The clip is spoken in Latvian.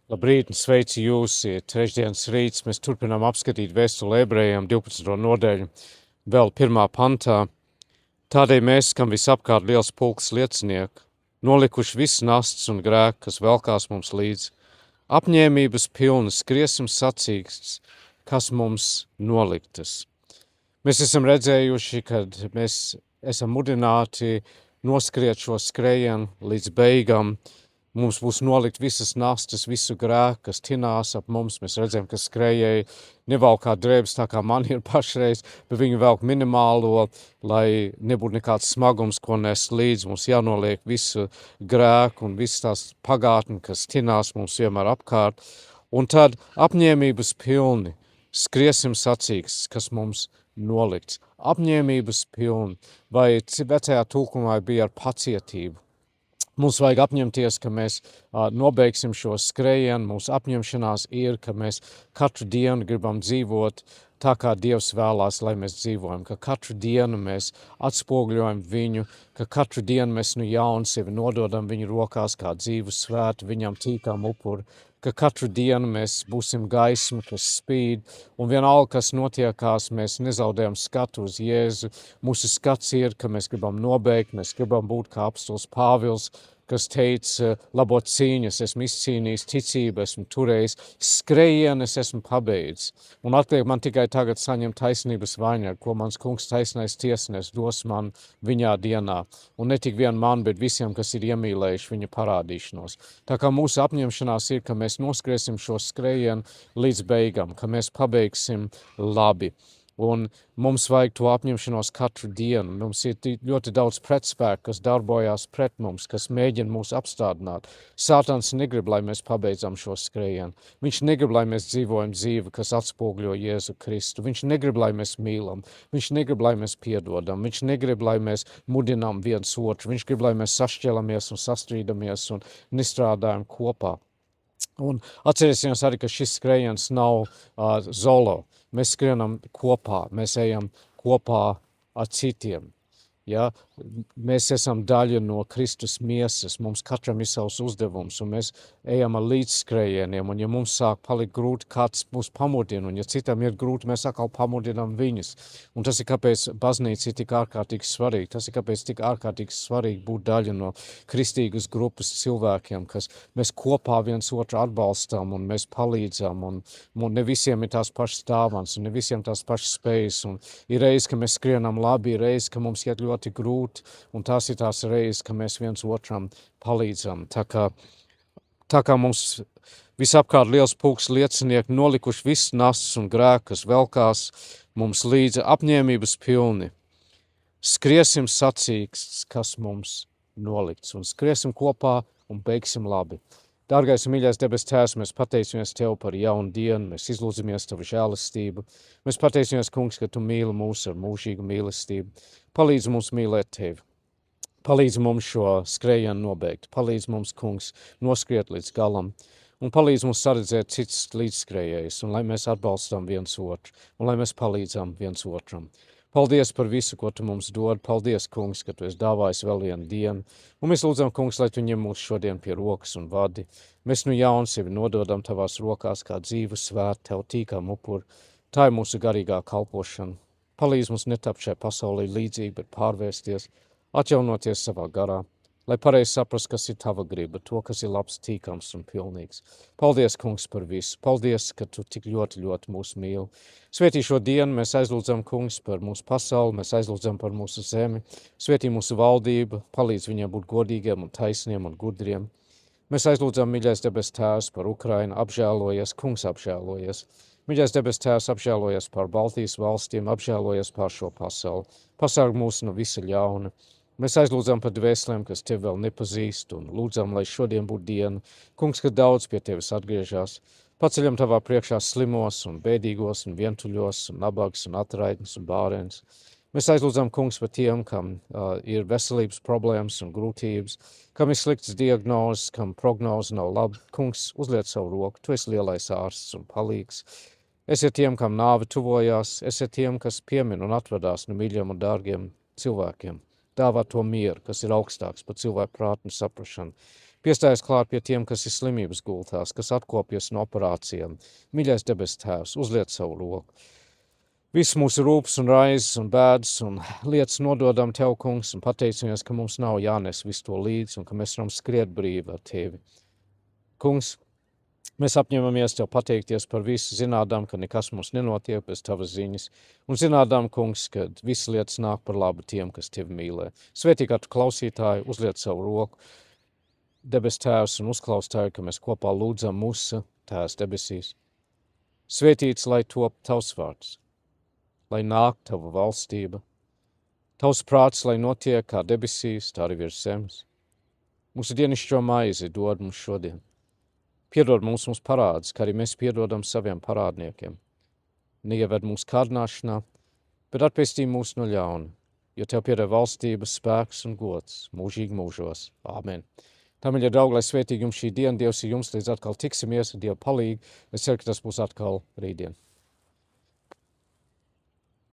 Labrīt, un sveicu jūs, ir trešdienas rīts, mēs turpinām apskatīt vēstuli ebrejiem 12. nodaļu, vēl 1. pantā. Tādēļ mēs, kam visapkārt liels pulks liecinieku, nolikuši viss nasts un grēku, kas velkās mums līdzi, apņēmības pilni skriesim sacīksts, kas mums noliktas. Mēs esam redzējuši, kad mēs esam mudināti noskriet šo skrējienu līdz beigām. Mums būs nolikt visas nastas, visu grēku, kas tinās ap mums. Mēs redzam, ka skrējēji nevelk kā drēbes, tā kā man ir pašreiz, bet viņi velk minimālo, lai nebūtu nekāds smagums, ko nes līdz. Mums jānoliek visu grēku un visas tās pagātni, kas tinās mums vienmēr apkārt. Un tad apņēmības pilni skriesim sacīks, kas mums nolikts. Apņēmības pilni, vai vecajā tulkumā bija ar pacietību. Mums vajag apņemties, ka mēs nobeigsim šo skrējienu. Mūsu apņemšanās ir, ka mēs katru dienu gribam dzīvot tā, kā Dievs vēlās, lai mēs dzīvojam, ka katru dienu mēs atspoguļojam viņu, ka katru dienu mēs no jauna sevi nododam viņu rokās kā dzīvu svētu, viņam tīkām upuri, ka katru dienu mēs būsim gaisma, kas spīd, un vienalga, kas notiekās, mēs nezaudējam skatu uz Jēzu. Mūsu skats ir, ka mēs gribam nobeigt, mēs gribam būt kā apostols Pāvils, kas teica, labot cīņas, esmu izcīnījis ticību, esmu turējis, skrējienu es esmu pabeidzis. Un atliek man tikai tagad saņemt taisnības vainagu, ko mans kungs taisnais tiesnes dos man viņā dienā. Un ne tik vien man, bet visiem, kas ir iemīlējuši viņa parādīšanos. Tā kā mūsu apņemšanās ir, ka mēs noskriesim šo skrējienu līdz beigām, ka mēs pabeigsim labi. Un mums vajag to apņemšanos katru dienu. Mums ir ļoti daudz pretspēku, kas darbojās pret mums, kas mēģina mūs apstādināt. Sātans negrib, lai mēs pabeidzam šo skrējienu. Viņš negrib, lai mēs dzīvojam dzīvi, kas atspoguļo Jēzu Kristu. Viņš negrib, lai mēs mīlam. Viņš negrib, lai mēs piedodam. Viņš negrib, lai mēs mudinām viens otru. Viņš grib, lai mēs sašķelamies un sastrīdamies un nestrādājam kopā. Un atcerēsimies arī, ka šis skrējiens nav zolo. Mēs skrienam kopā, mēs ejam kopā ar citiem. Ja? Mēs esam daļa no Kristus miesas, mums katram ir savs uzdevums, un mēs ejam ar līdzskrējieniem, un ja mums sāk palikt grūti, kāds mūs pamudina, un ja citam ir grūti, mēs atkal pamudinām viņus. Un tas ir, kāpēc baznīca ir tik ārkārtīgi svarīga, tas ir, kāpēc tik ārkārtīgi svarīgi būt daļa no kristīgas grupas cilvēkiem, kas mēs kopā viens otru atbalstam, un mēs palīdzam, un ne visiem ir tās pašas dāvanas, un ne visiem tās pašas spējas, un ir reiz, ka mēs skrienam labi, ir reiz, ka mums iet ļoti grūti, un tās ir tās reizes, ka mēs viens otram palīdzam. Tā kā mums visapkārt liels pulks liecinieki nolikuši viss nastas un grēku, kas velkās mums līdzi apņēmības pilni. Skriesim sacīksts, kas mums nolikts, un skriesim kopā un beigsim labi. Dārgais un mīļais debes Tēvs, mēs pateicamies Tev par jaunu dienu, mēs izlūdzamies Tavu žēlastību. Mēs pateicamies, Kungs, ka Tu mīli mūs ar mūžīgu mīlestību. Palīdz mums mīlēt Tevi. Palīdz mums šo skrējienu nobeigt. Palīdz mums, Kungs, noskriet līdz galam. Un palīdz mums saredzēt cits līdzskrējējus, un lai mēs atbalstam viens otru, un lai mēs palīdzam viens otram. Paldies par visu, ko Tu mums dod. Paldies, Kungs, ka Tu esi dāvājis vēl vienu dienu. Un mēs lūdzam, Kungs, lai Tu ņem mūs šodien pie rokas un vadi. Mēs nu jaunu sevi nododam Tavās rokās kā dzīvu svētu, Tev tīkam upuri. Tā ir mūsu garīgā kalpošana. Palīdz mums netapt šai pasaulē līdzīgi, bet pārvērsties, atjaunoties savā garā, lai pareizi saprast, kas ir Tava griba, to, kas ir labs, tīkams un pilnīgs. Paldies, Kungs, par visu. Paldies, ka Tu tik ļoti, ļoti mūs mīli. Svētī šo dienu mēs aizlūdzam, Kungs, par mūsu pasauli, mēs aizlūdzam par mūsu zemi, svētī mūsu valdību, palīdz viņiem būt godīgiem un taisniem un gudriem. Mēs aizlūdzam, mīļais debes Tēvs, par Ukrainu, apžēlojies, Kungs apžēlojies. Mīļais debes Tēvs, apžēlojies par Baltijas valstīm, apžēlojies par šo pasauli. Pasarg mūs no visa ļauna. Mēs aizlūdzam par dvēselēm, kas Tevi vēl nepazīst, un lūdzam, lai šodien būtu diena. Kungs, ka daudz pie Tevis atgriežas. Paceļam Tavā priekšā slimos un bēdīgos un vientuļos un nabags un atraitnes un bārens. Mēs aizlūdzam, Kungs, par tiem, kam ir veselības problēmas un grūtības, kam ir sliktas diagnozes, kam prognoze nav laba. Kungs, uzliec savu roku, Tu esi lielais ārsts un palīgs. Esiet tiem, kam nāve tuvojās, esiet tiem, kas piemin un atvedās no mīļiem un dārgiem cilvēkiem. Dāvā to mieru, kas ir augstāks par cilvēku prātu un saprašanu. Piestājies klāt pie tiem, kas ir slimības gultās, kas atkopjas no operācijām. Mīļais debes Tēvs, uzliec savu roku. Visu mūsu rūpes un raizes un bēdas un lietas nododam Tev, kungs, un pateicamies, ka mums nav jānes visu to līdzi un ka mēs varam skriet brīvi ar Tevi. Kungs, mēs apņemamies Tev pateikties par visu, zinādām, ka nekas mums nenotiek bez Tavas ziņas, un zinādām, kungs, ka visas lietas nāk par labu tiem, kas Tevi mīlē. Svētī katru klausītāju, uzliec savu roku, debes Tēvs, un uzklaustāju, ka mēs kopā lūdzam mūsu Tēvs debesīs. Svētīts, lai top Tavs vārds, lai nāk Tava valstība, Tavs prāts, lai notiek kā debesīs, tā arī virs zemes. Mūsu dienišķo maizi dod mums šodien. Piedod mums parādus, kā arī mēs piedodam saviem parādniekiem. Neieved mūsu kārdināšanā, bet atpestī mūs no ļauna, jo Tev pieder valstība, spēks un gods mūžīgi mūžos. Āmen. Tā, mīļie draugi, lai svētīgi jums šī diena, Dievs ir jums, līdz atkal tiksimies, Dievu palīgi. Es ceru, ka tas būs atkal rītdien.